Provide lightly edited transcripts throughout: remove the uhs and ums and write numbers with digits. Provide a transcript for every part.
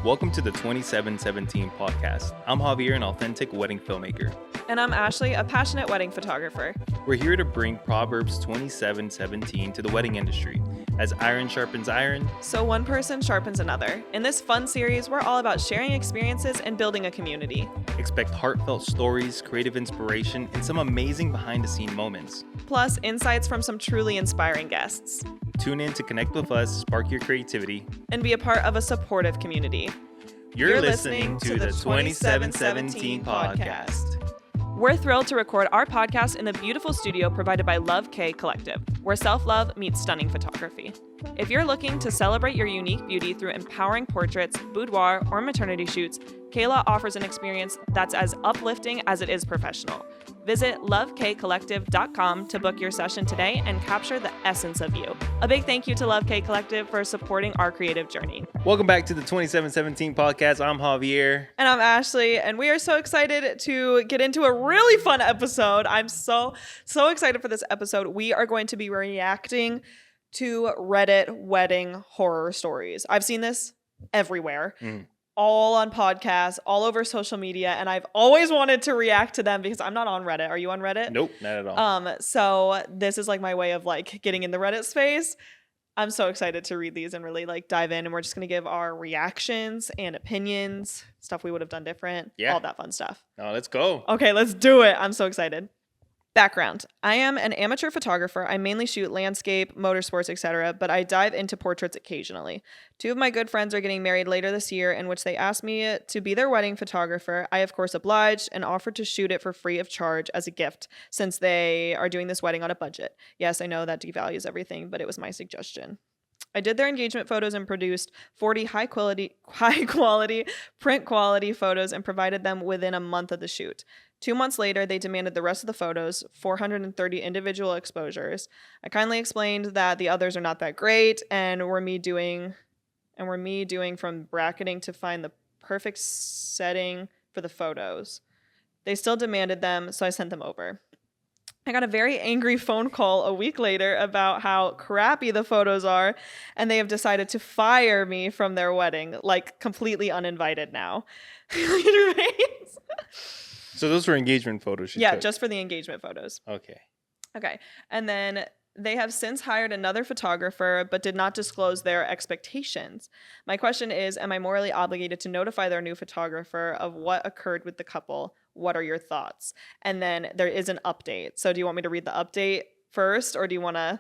Welcome to the 2717 podcast. I'm Javier, an authentic wedding filmmaker. And I'm Ashley, a passionate wedding photographer. We're here to bring Proverbs 27:17 to the wedding industry. As iron sharpens iron, so one person sharpens another. In this fun series, we're all about sharing experiences and building a community. Expect heartfelt stories, creative inspiration, and some amazing behind-the-scene moments. Plus, insights from some truly inspiring guests. Tune in to connect with us, spark your creativity, and be a part of a supportive community. You're listening to the 2717 podcast. We're thrilled to record our podcast in the beautiful studio provided by Love K Collective, where self-love meets stunning photography. If you're looking to celebrate your unique beauty through empowering portraits, boudoir, or maternity shoots, Kayla offers an experience that's as uplifting as it is professional. Visit lovekcollective.com to book your session today and capture the essence of you. A big thank you to Love K Collective for supporting our creative journey. Welcome back to the 2717 podcast. I'm Javier. And I'm Ashley, and we are so excited to get into a really fun episode. I'm so excited for this episode. We are going to be reacting to Reddit wedding horror stories. I've seen this everywhere. All on podcasts, all over social media, and I've always wanted to react to them because I'm not on Reddit. Are you on Reddit? Nope, not at all. So this is like my way of like getting in the Reddit space. I'm so excited to read these and really like dive in, and we're just gonna give our reactions and opinions, stuff we would have done different, all that fun stuff. Oh, let's go. Okay, let's do it. I'm so excited. Background. I am an amateur photographer. I mainly shoot landscape, motorsports, etc., but I dive into portraits occasionally. Two of my good friends are getting married later this year, in which they asked me to be their wedding photographer. I, of course, obliged and offered to shoot it for free of charge as a gift, since they are doing this wedding on a budget. Yes, I know that devalues everything, but it was my suggestion. I did their engagement photos and produced 40 high quality, print quality photos and provided them within a month of the shoot. 2 months later, they demanded the rest of the photos, 430 individual exposures. I kindly explained that the others are not that great and were me doing from bracketing to find the perfect setting for the photos. They still demanded them, so I sent them over. I got a very angry phone call a week later about how crappy the photos are, and they have decided to fire me from their wedding, like completely uninvited now. So those were engagement photos. Yeah, just for the engagement photos. Okay. And then they have since hired another photographer, but did not disclose their expectations. My question is, am I morally obligated to notify their new photographer of what occurred with the couple? What are your thoughts? And then there is an update. So do you want me to read the update first, or do you want to...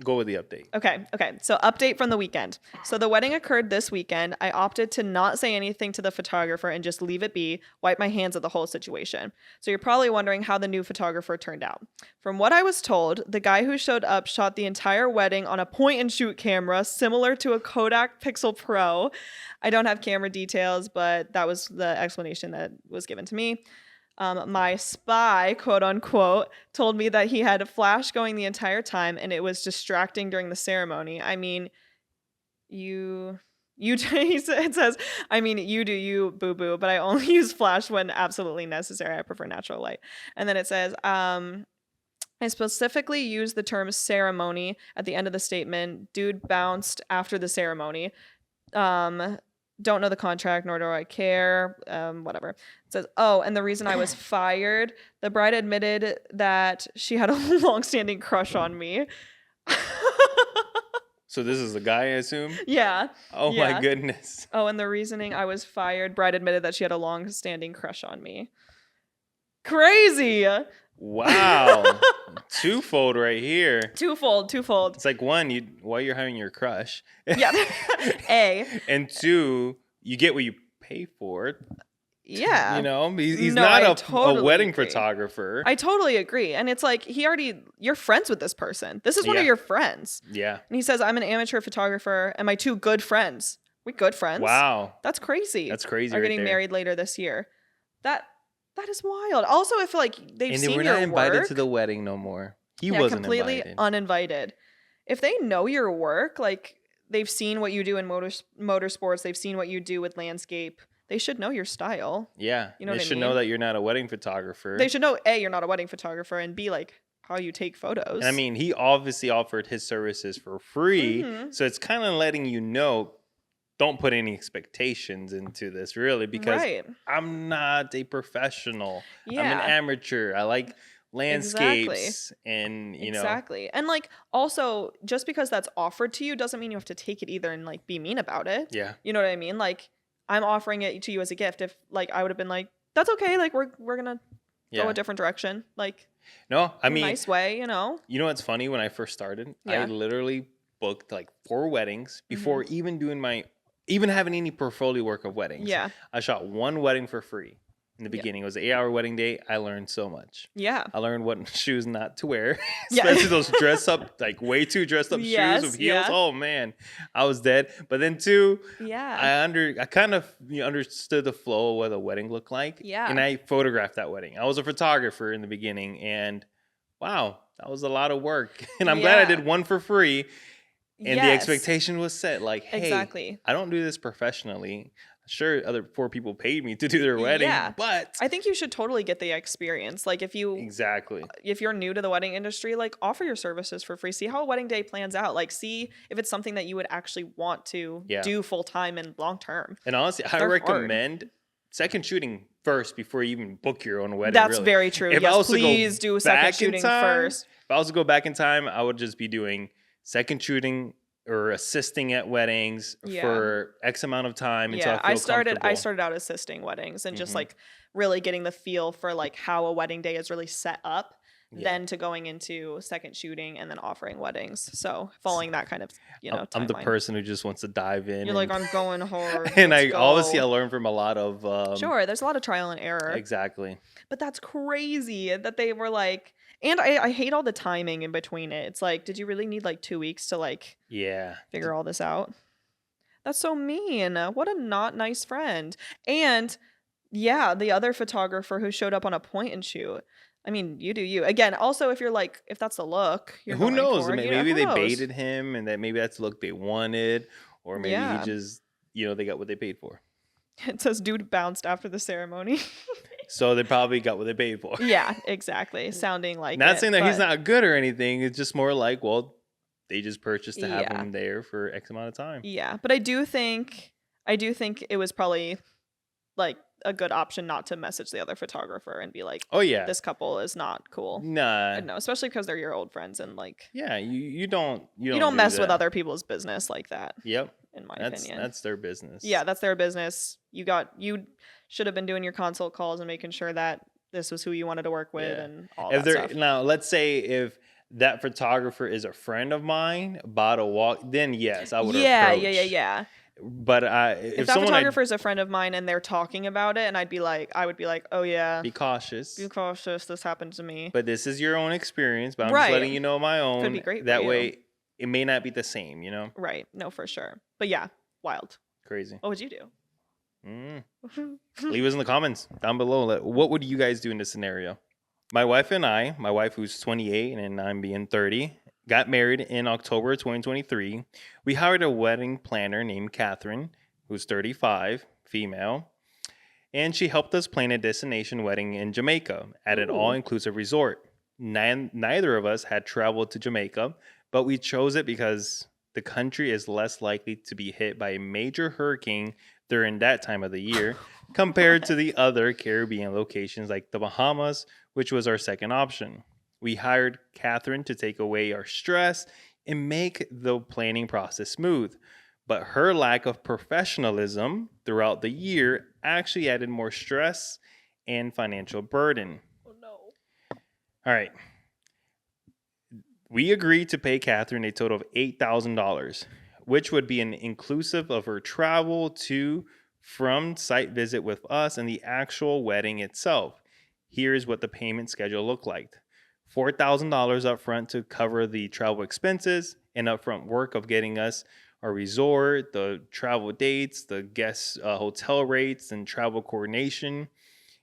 Go with the update. Okay. So update from the weekend. So the wedding occurred this weekend. I opted to not say anything to the photographer and just leave it be, wipe my hands of the whole situation. So you're probably wondering how the new photographer turned out. From what I was told, the guy who showed up shot the entire wedding on a point and shoot camera similar to a Kodak Pixel Pro. I don't have camera details, but that was the explanation that was given to me. My spy, quote unquote, told me that he had a flash going the entire time and it was distracting during the ceremony. I mean, it says, I mean, you do you, boo boo, but I only use flash when absolutely necessary. I prefer natural light. And then it says, I specifically use the term ceremony at the end of the statement. Dude bounced after the ceremony. Don't know the contract, nor do I care, whatever. It says, and the reason I was fired, the bride admitted that she had a long-standing crush on me. So this is a guy, I assume? Yeah. My goodness. And the reasoning I was fired, bride admitted that she had a long-standing crush on me. Crazy. Wow. Twofold right here. Twofold. It's like, one, while you're having your crush. Yeah. A. And two, you get what you pay for. Yeah. You know, he's not a wedding photographer. I totally agree. And it's like, you're friends with this person. This is one of your friends. Yeah. And he says, I'm an amateur photographer and my two good friends. We good friends. Wow. That's crazy. That's crazy. Are getting married later this year. That is wild. Also, I feel like they've seen your work. And they were not invited to the wedding no more. He wasn't completely invited. Uninvited. If they know your work, like they've seen what you do in motorsports, they've seen what you do with landscape, they should know your style. Yeah. You know they should know that you're not a wedding photographer. They should know, A, you're not a wedding photographer, and B, like, how you take photos. And I mean, he obviously offered his services for free. So it's kind of letting you know, don't put any expectations into this really because Right. I'm not a professional. I'm an Yeah. amateur. I like Exactly. landscapes and, Exactly. And like also just because that's offered to you doesn't mean you have to take it either and like be mean about it. yeah. You know what I mean? Like I'm offering it to you as a gift. If like I would have been like, that's okay, like we're gonna go Yeah. a different direction. Like No, I in a mean, nice way, you know? you know what's funny? When I first started, I Yeah. literally booked like 4 weddings Mhm. before even having any portfolio work of weddings. Yeah. I shot one wedding for free in the Yeah. beginning. It was an 8-hour wedding day. I learned so much. Yeah. I learned what shoes not to wear, Yeah. especially those dress up, like way too dressed up shoes Yes, with heels. yeah. Oh man, I was dead. But then too, Yeah. I kind of understood the flow of what a wedding looked like. Yeah. And I photographed that wedding. I was a photographer in the beginning, and wow, that was a lot of work. And I'm glad I Yeah. did one for free. And the Yes. expectation was set like, hey, Exactly. I don't do this professionally. Sure, other 4 people paid me to do their wedding, Yeah. but I think you should totally get the experience. Like if exactly. you're new to the wedding industry, like offer your services for free. See how a wedding day plans out. Like see if it's something that you would actually want to Yeah. do full time and long term. And honestly, I They're hard. recommend second shooting first before you even book your own wedding. That's really. very true. If I Yes, was to go please do second back in shooting time, first. If I was to go back in time, I would just be doing second shooting or assisting at weddings Yeah. for X amount of time until Yeah, I I feel started comfortable. out assisting weddings and just Mhm. like really getting the feel for like how a wedding day is really set up, Yeah. then to going into second shooting and then offering weddings. So following that kind of I'm the timeline. person who just wants to dive in. You're like, and, I'm going hard. and let's obviously I go. learned from a lot of Sure, there's a lot of trial and error. exactly. But that's crazy that they were like, and I hate all the timing in between it. It's like, did you really need like 2 weeks to like Yeah. figure all this out? That's so mean. What a not nice friend. And yeah, the other photographer who showed up on a point and shoot. I mean, you do you. Again, also if you're like, if that's the look you're Who going knows? for, Maybe who they knows? baited him and that maybe that's the look they wanted, or maybe Yeah. he just they got what they paid for. It says dude bounced after the ceremony. So they probably got what they paid for. Yeah, exactly. Sounding like Not it, saying that he's but- not good or anything. It's just more like, well, they just purchased to have Yeah. him there for X amount of time. Yeah, but I do think it was probably like a good option not to message the other photographer and be like, Oh yeah. this couple is not cool. Nah. I don't know, especially because they're your old friends and like Yeah, you don't you don't do mess with that. other people's business like that, Yep. in my That's opinion. that's their business. Yeah, that's their business. You should have been doing your consult calls and making sure that this was who you wanted to work with Yeah. and all If that they're stuff. now, let's say if that photographer is a friend of mine, bought a walk, then yes, I would Yeah. approach. But If if that someone photographer is a friend of mine and they're talking about it, and I would be like, oh yeah, be cautious. be cautious. This happened to me. But this is your own experience. But I'm Right. just letting you know my own. be great for That you. way, it may not be the same. Right. No, for sure. But yeah, wild. Crazy. What would you do? Leave us in the comments down below. What would you guys do in this scenario? My wife and I, my wife who's 28 and I'm being 30, got married in October 2023. We hired a wedding planner named Catherine, who's 35, female, and she helped us plan a destination wedding in Jamaica at an Ooh. all-inclusive resort. Neither of us had traveled to Jamaica, but we chose it because the country is less likely to be hit by a major hurricane during that time of the year compared to the other Caribbean locations like the Bahamas, which was our second option. We hired Catherine to take away our stress and make the planning process smooth. But her lack of professionalism throughout the year actually added more stress and financial burden. Oh no. All right. We agreed to pay Catherine a total of $8,000, which would be an inclusive of her travel to from site visit with us and the actual wedding itself. Here's what the payment schedule looked like. $4,000 up front to cover the travel expenses and upfront work of getting us our resort, the travel dates, the guest hotel rates, and travel coordination.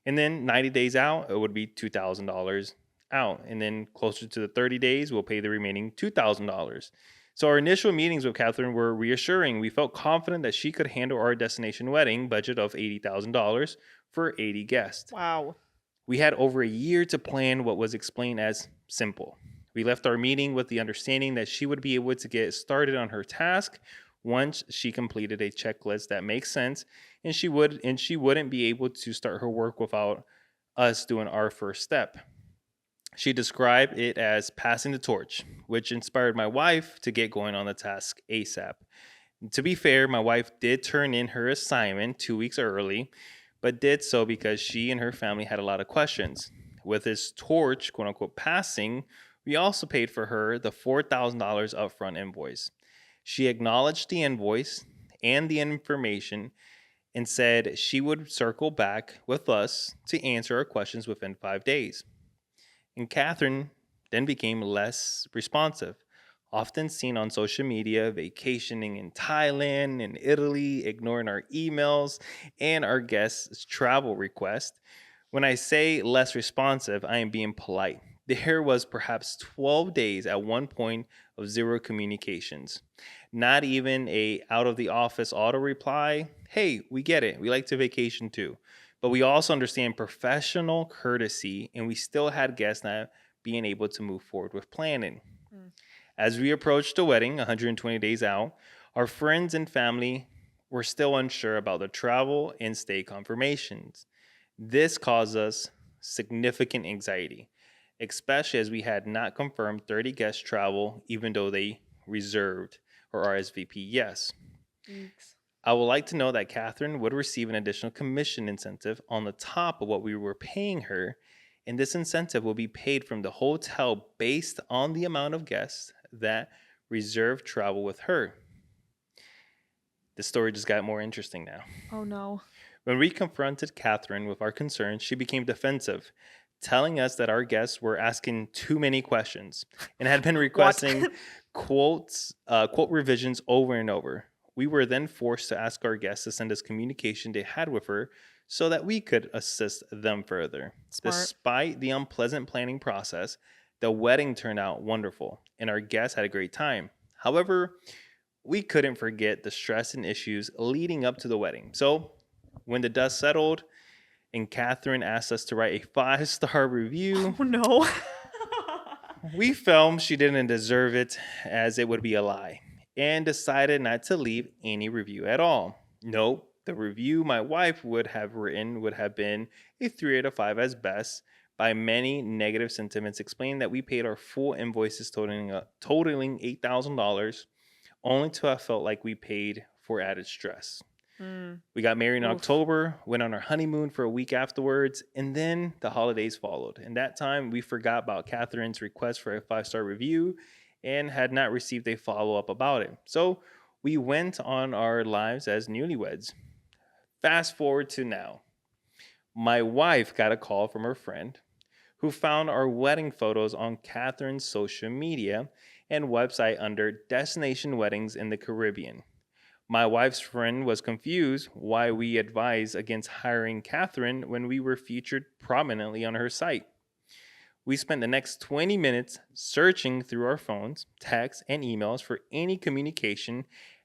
And then 90 days out, it would be $2,000 out. And then closer to the 30 days, we'll pay the remaining $2,000. So our initial meetings with Catherine were reassuring. We felt confident that she could handle our destination wedding budget of $80,000 for 80 guests. Wow. We had over a year to plan what was explained as simple. We left our meeting with the understanding that she would be able to get started on her task Once she completed a checklist that makes sense, and she wouldn't be able to start her work without us doing our first step. She described it as passing the torch, which inspired my wife to get going on the task ASAP. To be fair, my wife did turn in her assignment 2 weeks early, but did so because she and her family had a lot of questions. With this torch, quote unquote, passing, we also paid for her the $4,000 upfront invoice. She acknowledged the invoice and the information and said she would circle back with us to answer our questions within 5 days. And Catherine then became less responsive, often seen on social media vacationing in Thailand and Italy, ignoring our emails and our guests' travel requests. When I say less responsive, I am being polite. There was perhaps 12 days at one point of zero communications. Not even a out of the office auto reply. Hey, we get it. We like to vacation too. But we also understand professional courtesy, and we still had guests not being able to move forward with planning. Mm. As we approached the wedding, 120 days out, our friends and family were still unsure about the travel and stay confirmations. This caused us significant anxiety, especially as we had not confirmed 30 guest travel, even though they reserved or RSVP yes. Yikes. I would like to know that Catherine would receive an additional commission incentive on the top of what we were paying her, and this incentive will be paid from the hotel based on the amount of guests that reserved travel with her. The story just got more interesting now. Oh no. When we confronted Catherine with our concerns, she became defensive, telling us that our guests were asking too many questions and had been What? requesting quote revisions over and over. We were then forced to ask our guests to send us communication they had with her so that we could assist them further. Smart. Despite the unpleasant planning process, the wedding turned out wonderful and our guests had a great time. However, we couldn't forget the stress and issues leading up to the wedding. So, when the dust settled and Catherine asked us to write a 5-star review, Oh no. we felt she didn't deserve it as it would be a lie and decided not to leave any review at all. No, the review my wife would have written would have been a 3 out of 5 as best, by many negative sentiments explaining that we paid our full invoices totaling $8,000 only to have felt like we paid for added stress. Mm. We got married in Oof. October, went on our honeymoon for a week afterwards, and then the holidays followed. And that time, we forgot about Catherine's request for a 5-star review and had not received a follow up about it. So we went on our lives as newlyweds. Fast forward to now. My wife got a call from her friend who found our wedding photos on Catherine's social media and website under Destination Weddings in the Caribbean. My wife's friend was confused why we advised against hiring Catherine when we were featured prominently on her site. We spent the next 20 minutes searching through our phones, texts, and emails for any communication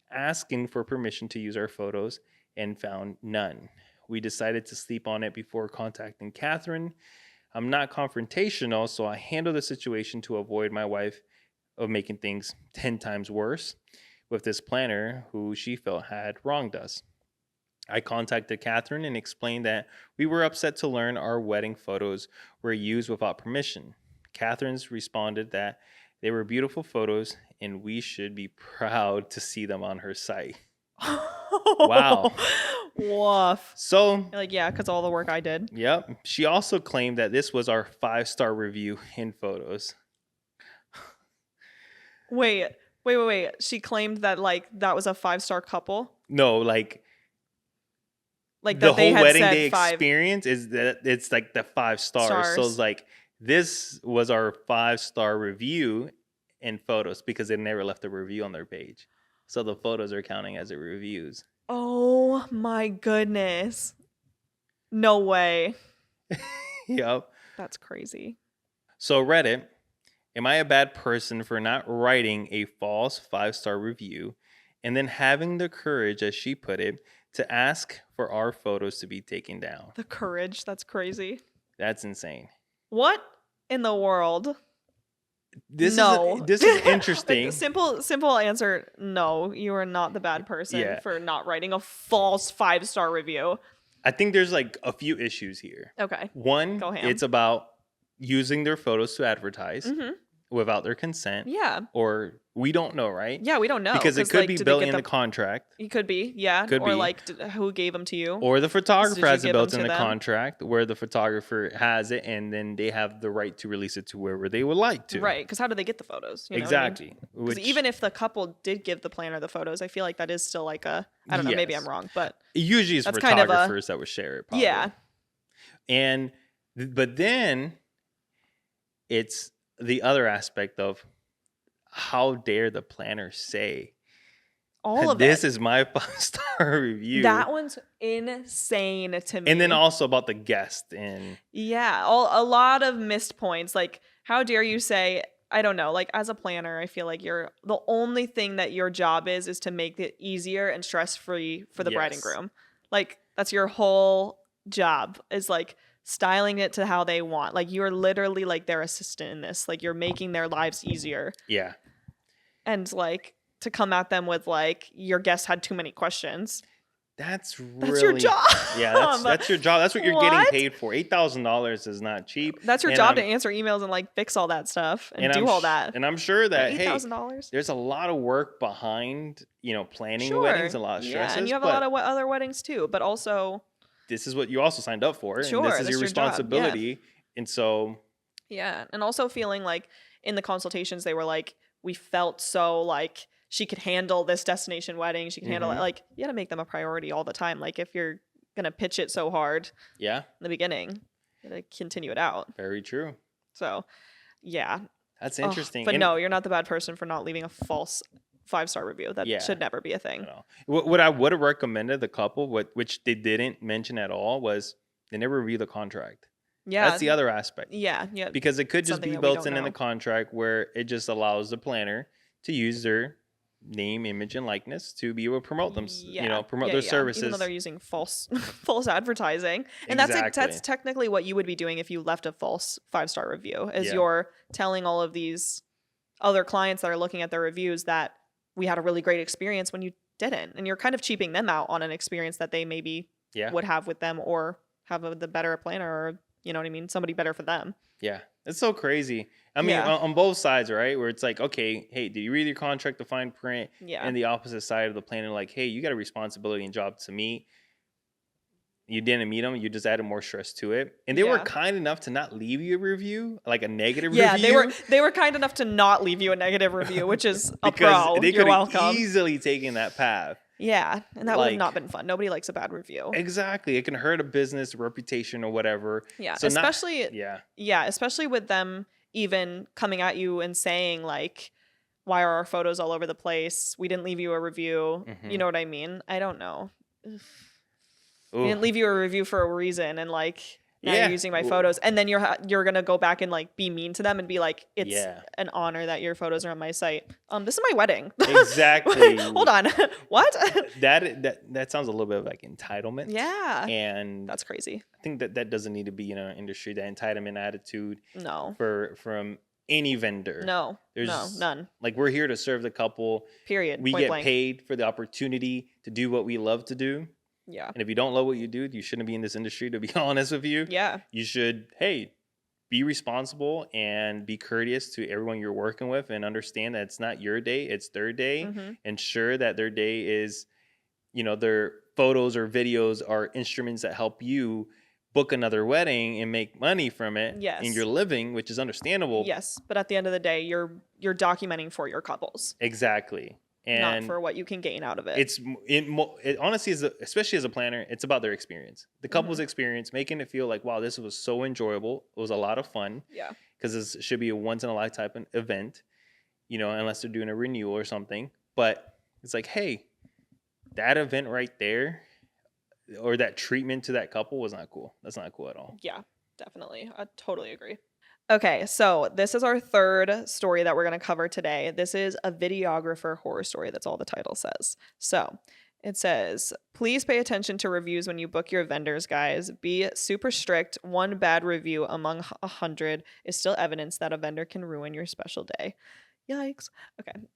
asking for permission to use our photos and found none. We decided to sleep on it before contacting Catherine. I'm not confrontational, so I handled the situation to avoid my wife of making things 10 times worse with this planner who she felt had wronged us. I contacted Catherine and explained that we were upset to learn our wedding photos were used without permission. Catherine's responded that they were beautiful photos and we should be proud to see them on her site. Wow. Woof. So, You're like, yeah, because all the work I did. yep. She also claimed that this was our 5-star review in photos. Wait. She claimed that like that was a 5-star couple. No, like Like the that they whole had wedding said day 5 experience is that it's like the 5 stars. So stars. it's like this was our 5-star review in photos because they never left a review on their page. So the photos are counting as reviews. Oh my goodness. No way. Yep. That's crazy. So Reddit, am I a bad person for not writing a false 5-star review and then having the courage, as she put it, to ask for our photos to be taken down? The courage. That's crazy. That's insane. What in the world? No. This is Like, interesting. simple answer, no. You are not the bad person Yeah. for not writing a false 5-star review. I think there's like a few issues here. Okay. One, Go ham. it's about using their photos to advertise Mm-hmm. without their consent. Yeah. Or we don't know, right? Yeah, we don't know. Because it could like, be did they built get in the contract. It could be, yeah. Could or be. like, who gave them to you? Or the photographer you has it give built them in to the them? contract where the photographer has it and then they have the right to release it to wherever they would like to. Right, because how do they get the photos? You know what I mean? Exactly. 'Cause even if the couple did give the planner the photos, I feel like that is still like I don't know, maybe Yes. I'm wrong, but usually it's that's kind of a- photographers that would share it. Probably. yeah. But then it's the other aspect of how dare the planner say All of this it. is my 5-star review. That one's insane to me. And then also about the guest and yeah, a lot of missed points. Like, how dare you say, I don't know, like as a planner, I feel like the only thing that your job is to make it easier and stress-free for the bride and Yes. groom. Like, that's your whole job, is like styling it to how they want. Like, you're literally like their assistant in this. Like, you're making their lives easier. yeah. And like to come at them with like, your guest had too many questions. That's Your job. Yeah, that's your job. That's what you're What? getting paid for. $8,000 is not cheap. That's your And job I'm- to answer emails and like fix all that stuff and do I'm all sh- that. And I'm sure that hey, $8,000. there's a lot of work behind, planning Sure. weddings, a lot of stresses. Yeah, and you have a but lot of other weddings too, but also this is what you also signed up for. Sure, and this that's is your your job, yeah. responsibility. And so yeah, and also feeling like in the consultations they were like, we felt so like she could handle this destination wedding, she could handle it. Mhm. Like, you got to make them a priority all the time. Like, if you're gonna pitch it so hard yeah, in the beginning, you gotta continue it out. very true. So yeah. That's Ugh, interesting. but And- no, you're not the bad person for not leaving a false 5-star review. That Yeah. should never be a thing. What I would have recommended the couple, which they didn't mention at all, was they never review the contract. Yeah. That's the other aspect. Yeah. Because it could just Something be that we built don't in the know. contract where it just allows the planner to use their name, image, and likeness to be able to promote them, promote their services. Even though they're using false advertising. And that's Exactly. technically what you would be doing if you left a false 5-star review, is Yeah. you're telling all of these other clients that are looking at their reviews that we had a really great experience when you didn't. And you're kind of cheaping them out on an experience that they maybe Yeah. would have with them, or have the better planner, or you know what I mean? Somebody better for them. Yeah. It's so crazy. I mean, Yeah. on both sides, right? Where it's like, okay, hey, did you read your contract to fine print? Yeah. And the opposite side of the planner, like, hey, you got a responsibility and job to meet. You didn't meet them. You just added more stress to it. And they were Yeah. kind enough to not leave you a review, like a negative Yeah, review. they were kind enough to not leave you a negative review, which is a because pro. they You're could have welcome. easily taken that path. Yeah, and that would have Like- not been fun. Nobody likes a bad review. Exactly. It can hurt a business reputation or whatever. Yeah, So especially Yeah. especially with them even coming at you and saying like, why are our photos all over the place? We didn't leave you a review. Mhm. You know what I mean? I don't know. We Ooh. didn't leave you a review for a reason, and like now Yeah. you're using my Ooh. photos, and then you're gonna go back and like be mean to them and be like, it's Yeah. an honor that your photos are on my site. This is my wedding. Exactly. Hold on. What? That sounds a little bit like entitlement. Yeah. And That's crazy. I think that doesn't need to be in our industry, that entitlement attitude No. from any vendor. No. No. There's- None. Like, we're here to serve the couple. Period. We Point get blank. paid for the opportunity to do what we love to do. Yeah. And if you don't love what you do, you shouldn't be in this industry, to be honest with you. Yeah. You should, hey, be responsible and be courteous to everyone you're working with, and understand that it's not your day, it's their day. hmm Ensure that their day is, their photos or videos are instruments that help you book another wedding and make money from it. Yes. And you're living, which is understandable. Yes, but at the end of the day, you're documenting for your couples, Exactly. not And for what you can gain out of it. it honestly is, especially as a planner, it's about their experience, the couple's Mm-hmm. experience, making it feel like, wow, this was so enjoyable. It was a lot of fun, yeah. because this should be a once in a lifetime event, unless they're doing a renewal or something. But it's like, hey, that event right there, or that treatment to that couple was not cool. That's not cool at all. Yeah, definitely. I totally agree. Okay, so this is our third story that we're going to cover today. This is a videographer horror story. That's all the title says. So It says, please pay attention to reviews when you book your vendors, guys. Be super strict. One bad review among 100 is still evidence that a vendor can ruin your special day. Yikes. Okay.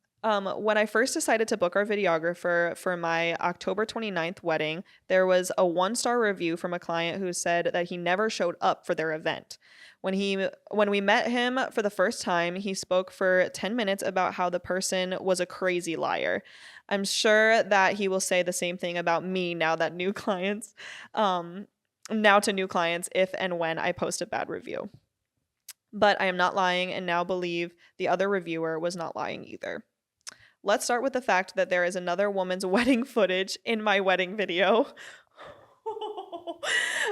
When I first decided to book our videographer for my October 29th wedding, there was a 1-star review from a client who said that he never showed up for their event. When we met him for the first time, he spoke for 10 minutes about how the person was a crazy liar. I'm sure that he will say the same thing about me now to new clients if and when I post a bad review. But I am not lying and now believe the other reviewer was not lying either. Let's start with the fact that there is another woman's wedding footage in my wedding video.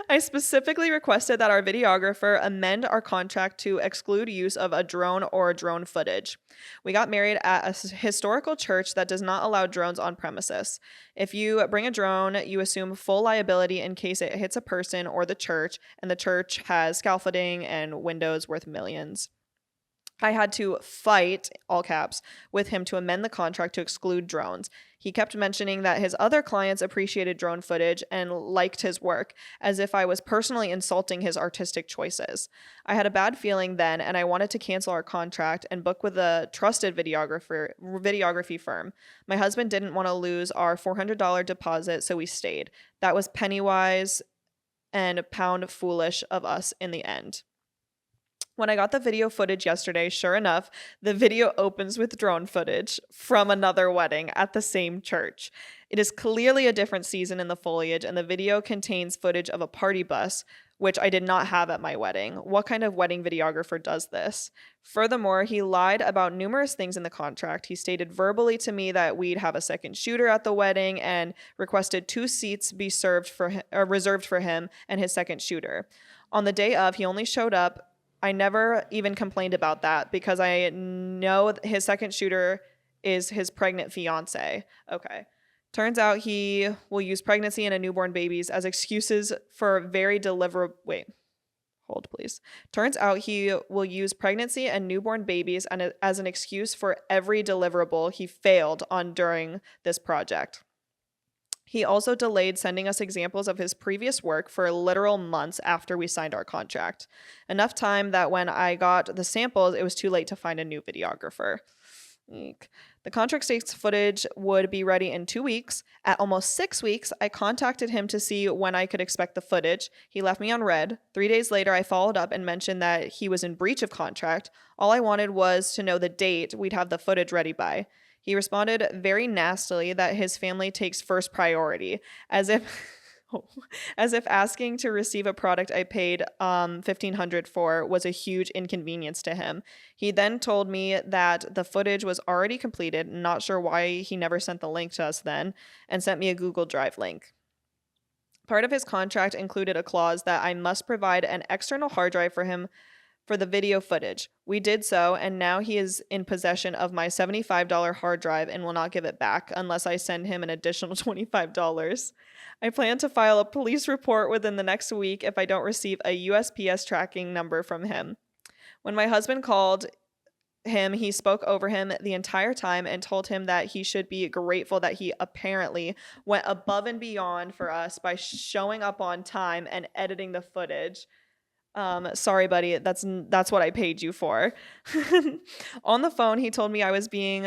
I specifically requested that our videographer amend our contract to exclude use of a drone or drone footage. We got married at a historical church that does not allow drones on premises. If you bring a drone, you assume full liability in case it hits a person or the church, and the church has scaffolding and windows worth millions. I had to fight, all caps, with him to amend the contract to exclude drones. He kept mentioning that his other clients appreciated drone footage and liked his work, as if I was personally insulting his artistic choices. I had a bad feeling then, and I wanted to cancel our contract and book with a trusted videography firm. My husband didn't want to lose our $400 deposit, so we stayed. That was penny wise and pound foolish of us in the end. When I got the video footage yesterday, sure enough, the video opens with drone footage from another wedding at the same church. It is clearly a different season in the foliage, and the video contains footage of a party bus, which I did not have at my wedding. What kind of wedding videographer does this? Furthermore, he lied about numerous things in the contract. He stated verbally to me that we'd have a second shooter at the wedding and requested 2 seats be reserved for him and his second shooter. On the day of, he only showed up. I never even complained about that because I know his second shooter is his pregnant fiance. Okay. Turns out he will use pregnancy and a newborn babies as excuses for very hold please. Turns out he will use pregnancy and newborn babies as an excuse for every deliverable he failed on during this project. He also delayed sending us examples of his previous work for literal months after we signed our contract. Enough time that when I got the samples, it was too late to find a new videographer. Eek. The contract states footage would be ready in 2 weeks. At almost 6 weeks, I contacted him to see when I could expect the footage. He left me on red. 3 days later, I followed up and mentioned that he was in breach of contract. All I wanted was to know the date we'd have the footage ready by. He responded very nastily that his family takes first priority, as if asking to receive a product I paid $1,500 for was a huge inconvenience to him. He then told me that the footage was already completed, not sure why he never sent the link to us then, and sent me a Google Drive link. Part of his contract included a clause that I must provide an external hard drive for him for the video footage. We did so, and now he is in possession of my $75 hard drive and will not give it back unless I send him an additional $25. I plan to file a police report within the next week if I don't receive a USPS tracking number from him. When my husband called him, he spoke over him the entire time and told him that he should be grateful that he apparently went above and beyond for us by showing up on time and editing the footage. Sorry, buddy, that's what I paid you for. On the phone, he told me I was being,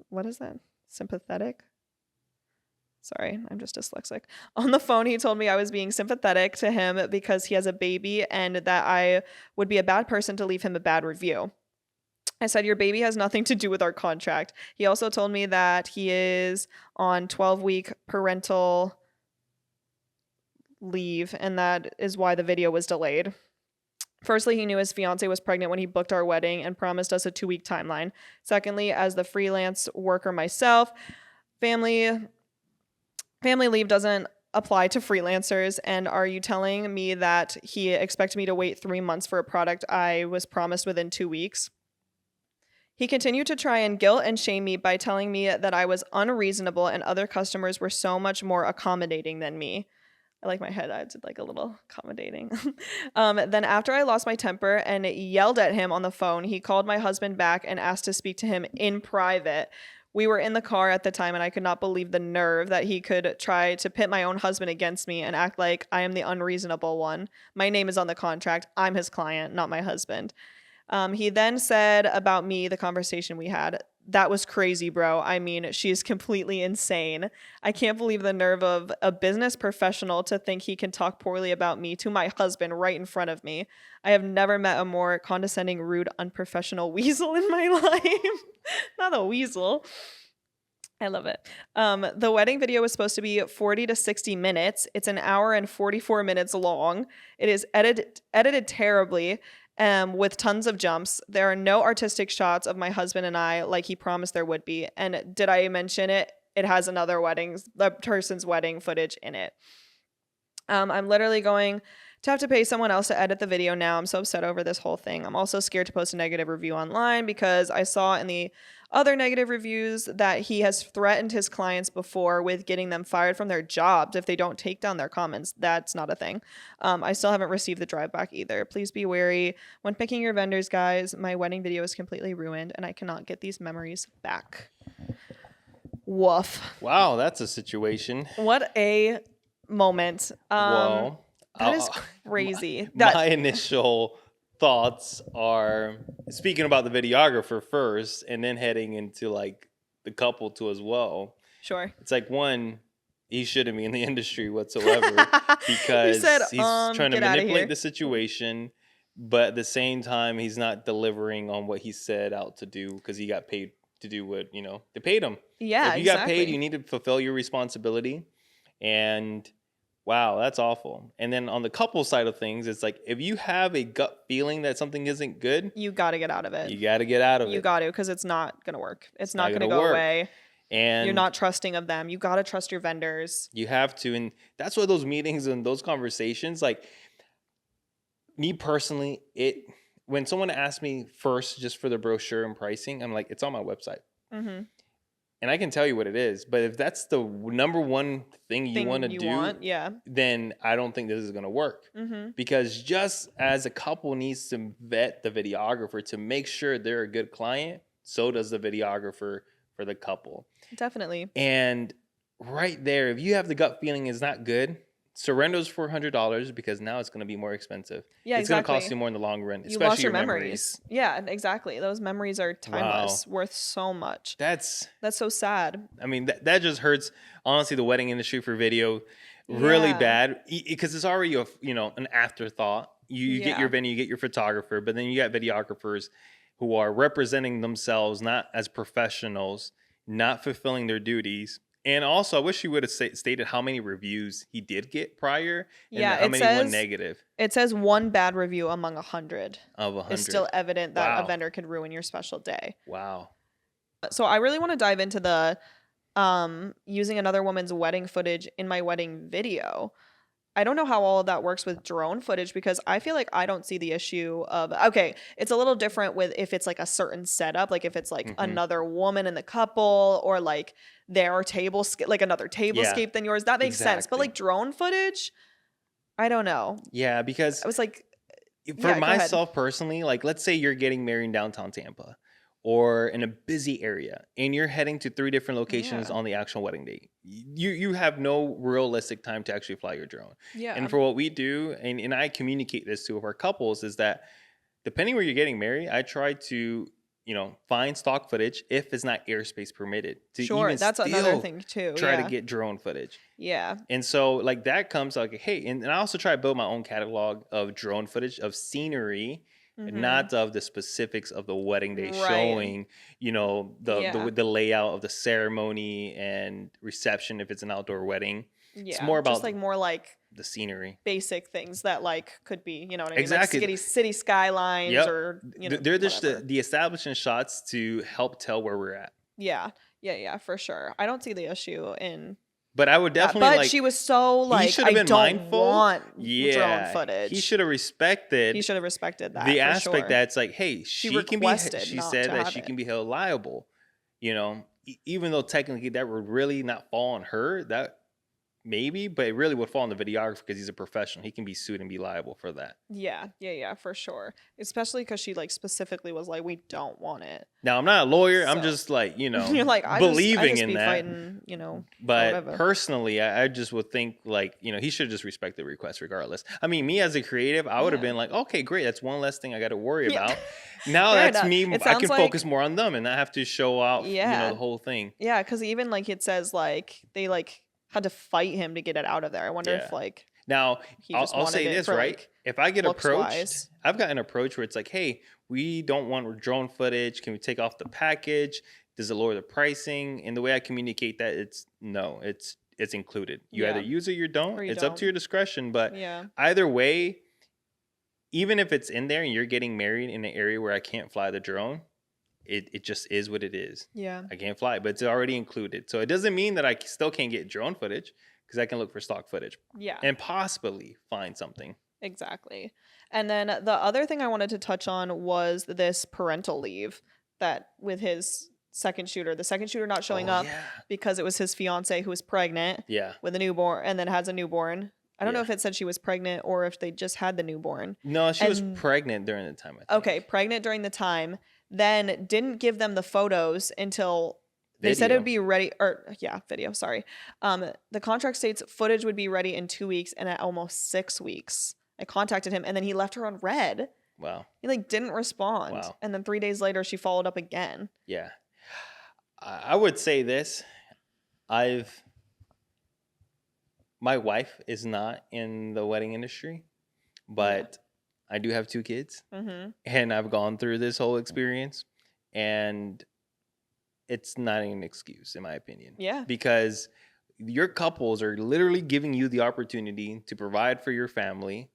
what is that? Sympathetic? Sorry, I'm just dyslexic. On the phone, he told me I was being sympathetic to him because he has a baby and that I would be a bad person to leave him a bad review. I said, your baby has nothing to do with our contract. He also told me that he is on 12-week parental leave, and that is why the video was delayed. Firstly, he knew his fiance was pregnant when he booked our wedding and promised us a 2-week timeline. Secondly, as the freelance worker myself, family leave doesn't apply to freelancers. And are you telling me that he expected me to wait 3 months for a product I was promised within 2 weeks? He continued to try and guilt and shame me by telling me that I was unreasonable and other customers were so much more accommodating than me. I like my head. I did like a little accommodating. Then after I lost my temper and yelled at him on the phone, he called my husband back and asked to speak to him in private, We were in the car at the time, and I could not believe the nerve that he could try to pit my own husband against me and act like I am the unreasonable one. My name is on the contract. I'm his client, not my husband. He then said about me, the conversation we had, that was crazy, bro. I mean, she is completely insane. I can't believe the nerve of a business professional to think he can talk poorly about me to my husband right in front of me. I have never met a more condescending, rude, unprofessional weasel in my life. Not a weasel. I love it. The wedding video was supposed to be 40 to 60 minutes. It's an hour and 44 minutes long. It is edited terribly. With tons of jumps. There are no artistic shots of my husband and I like he promised there would be. And did I mention it? It has the person's wedding footage in it. I'm literally going to have to pay someone else to edit the video now. I'm so upset over this whole thing. I'm also scared to post a negative review online because I saw in the other negative reviews that he has threatened his clients before with getting them fired from their jobs if they don't take down their comments. That's not a thing. I still haven't received the drive back either. Please be wary when picking your vendors, guys. My wedding video is completely ruined and I cannot get these memories back. Woof. Wow, that's a situation. What a moment. Well, that is crazy. My initial thoughts are, speaking about the videographer first and then heading into like the couple too as well. Sure. It's like, one, he shouldn't be in the industry whatsoever because he's trying to manipulate the situation, but at the same time he's not delivering on what he set out to do because he got paid to do what, they paid him. Yeah, if you got paid, you need to fulfill your responsibility. And wow, that's awful. And then on the couple side of things, it's like, if you have a gut feeling that something isn't good, you got to get out of it. You got to get out of it. You got to, because it's not going to work. It's not going to go away. And you're not trusting of them. You got to trust your vendors. You have to. And that's why those meetings and those conversations, like me personally, when someone asks me first just for the brochure and pricing, I'm like, it's on my website. Mm-hmm. And I can tell you what it is, but if that's the number one thing you want to do, then I don't think this is going to work. Mm-hmm. Because just as a couple needs to vet the videographer to make sure they're a good client, so does the videographer for the couple. Definitely. And right there, if you have the gut feeling is not good, surrender those $400 because now it's going to be more expensive. Yeah, it's going to cost you more in the long run, especially you lost your memories. Yeah, exactly. Those memories are timeless, worth so much. That's so sad. I mean, that just hurts. Honestly, the wedding industry for video really bad because it's already an afterthought. You get your venue, you get your photographer, but then you got videographers who are representing themselves not as professionals, not fulfilling their duties. And also, I wish you would have stated how many reviews he did get prior and how many went negative. It says 1 bad review among 100. Of 100. It's still evident that a vendor could ruin your special day. Wow. So I really want to dive into the using another woman's wedding footage in my wedding video. I don't know how all of that works with drone footage because I feel like I don't see the issue of, okay, it's a little different with if it's like a certain setup, like if it's like another woman in the couple or like their table, like another tablescape than yours, that makes sense. But like drone footage, I don't know. Yeah, because I was like, for myself personally, like let's say you're getting married in downtown Tampa or in a busy area and you're heading to 3 different locations on the actual wedding day. You have no realistic time to actually fly your drone. Yeah. And for what we do, and I communicate this to our couples, is that depending where you're getting married, I try to, find stock footage if it's not airspace permitted. Sure, that's another thing too. Try to get drone footage. Yeah. And so like that comes like, hey, and I also try to build my own catalog of drone footage of scenery. Not of the specifics of the wedding day, showing, the layout of the ceremony and reception if it's an outdoor wedding. Yeah, it's more about just more like the scenery, basic things that like could be, what I mean? Exactly. Like city skylines or they're just the establishing shots to help tell where we're at. Yeah, for sure. I don't see the issue in. But I would definitely but she was so like, I don't mindful. Want drone footage. He should have respected. That. The aspect that's like, hey, she can be. She said that she can be held liable. Even though technically that would really not fall on her. That maybe, but it really would fall on the videographer because he's a professional. He can be sued and be liable for that. Yeah, for sure. Especially because she like specifically was like, we don't want it. Now, I'm not a lawyer. I'm So- just like, you know, You're like, I believing just in be that. fighting, you know, But whatever. personally, I just would think like, you know, he should just respect the request regardless. I mean, me as a creative, I would have Yeah. been like, okay, great. That's one less thing I got to worry Yeah. about. Now Fair that's enough. me. It I sounds can like- focus more on them and not have to show out, you Yeah. know, the whole thing. Yeah, because even like it says like they like had to fight him to get it out of there. I wonder if Yeah. like Now, he just I'll wanted say it this, for, right? like, If I get approached, looks-wise. I've gotten approached where it's like, hey, we don't want drone footage. Can we take off the package? Does it lower the pricing? And the way I communicate that, it's included. You Yeah. either use it or you don't. Or you It's up don't. to your discretion. But yeah, either way, even if it's in there and you're getting married in an area where I can't fly the drone, it just is what it is. yeah, I can't fly it, but it's already included. So it doesn't mean that I still can't get drone footage because I can look for stock footage yeah. and possibly find something. Exactly. And then the other thing I wanted to touch on was this parental leave that with his second shooter, the second shooter not showing up Yeah. because it was his fiance who was pregnant Yeah. with a newborn and then has a newborn. I don't know Yeah. if it said she was pregnant or if they just had the newborn. No, she was And- pregnant during the time. I think. Okay, pregnant during the time, then didn't give them the photos until they said it Video. would be ready, or yeah, video, sorry. The contract states footage would be ready in 2 weeks, and at almost 6 weeks. I contacted him, and then he left her on red. Wow. He like didn't respond. Wow. And then 3 days later, she followed up again. Yeah. I would say this. My wife is not in the wedding industry, but I do have 2 kids, Mm-hmm. and I've gone through this whole experience, and it's not an excuse, in my opinion. Yeah. Because your couples are literally giving you the opportunity to provide for your family.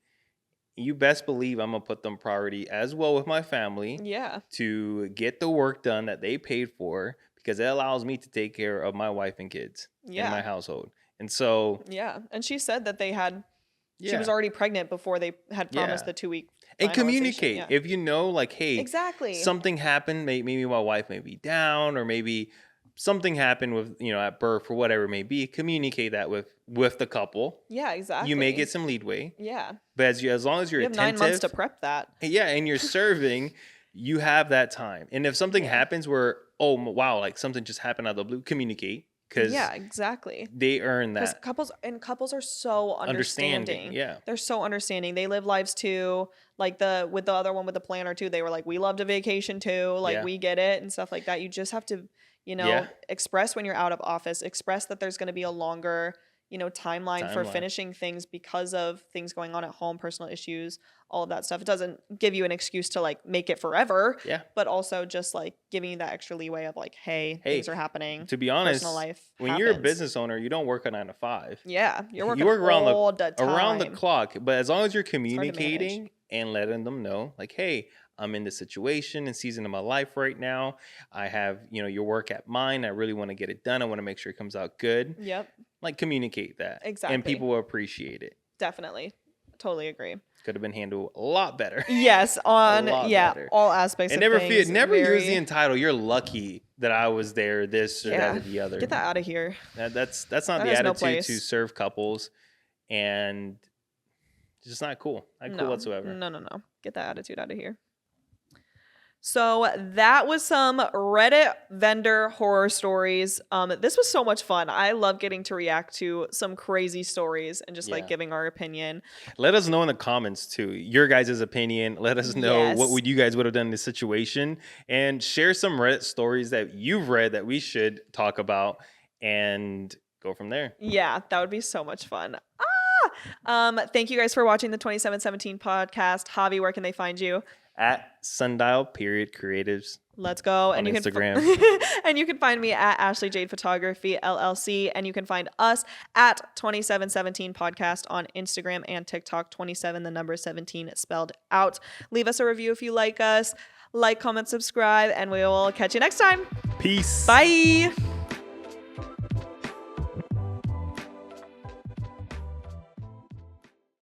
You best believe I'm going to put them priority as well with my family Yeah. to get the work done that they paid for because it allows me to take care of my wife and kids in my Yeah. household. And so, Yeah. And she said that they had, she yeah. was already pregnant before they had promised Yeah. the 2 week. And finalization. communicate. Yeah. If you know, like, hey, Exactly. something happened, maybe my wife may be down, or maybe something happened with, you know, at birth or whatever it may be, communicate that with the couple. Yeah, exactly. You may get some leadway, Yeah. but as long as you're You have attentive, 9 months to prep that. yeah, and you're serving, you have that time. And if something Yeah. happens where, oh wow, like something just happened out of the blue, communicate because Yeah, exactly. they earn Because that couples are so understanding. Yeah, They're so understanding. They live lives too. Like with the other one with the planner too, they were like, we loved a vacation too. Like Yeah. we get it and stuff like that. You just have to, Yeah. express when you're out of office, express that there's going to be a longer, timeline for Timeline. finishing things because of things going on at home, personal issues, all of that stuff. It doesn't give you an excuse to like make it forever, yeah. but also just like giving you that extra leeway of like, hey, things are happening. To be honest, Personal life when you're a happens. business owner, you don't work a 9 to 5. Yeah, you're working You work around all the time. around the clock. But as long as you're hard to manage. communicating and letting them know, like, hey, I'm in this situation and season of my life right now. I have, your work at mine. I really want to get it done. I want to make sure it comes out good. Yep, Like, communicate that. Exactly. And people will appreciate it. definitely. Totally agree. Could have been handled a lot better. Yes, on lot yeah, better. all aspects And of never things. never use very- the entitle. You're lucky that I was there, this or Yeah. that or the other. Get that out of here. That's not That the has no attitude place. to serve couples, and it's just not cool. Not cool whatsoever. No. Get that attitude out of here. So that was some Reddit vendor horror stories. This was so much fun. I love getting to react to some crazy stories and just like Yeah. giving our opinion. Let us know in the comments too, your guys' opinion. Let us know Yes. what would you guys would have done in this situation, and share some Reddit stories that you've read that we should talk about, and go from there. Yeah, that would be so much fun. Thank you guys for watching the 2717 podcast. Javi, where can they find you? At Sundial.creatives. Let's go. On And you Instagram. can and you can find me at Ashley Jade Photography LLC, and you can find us at 2717 podcast on Instagram and TikTok. 27 the number 17 spelled out. Leave us a review if you like us. Like, comment, subscribe, and we will catch you next time. Peace. Bye.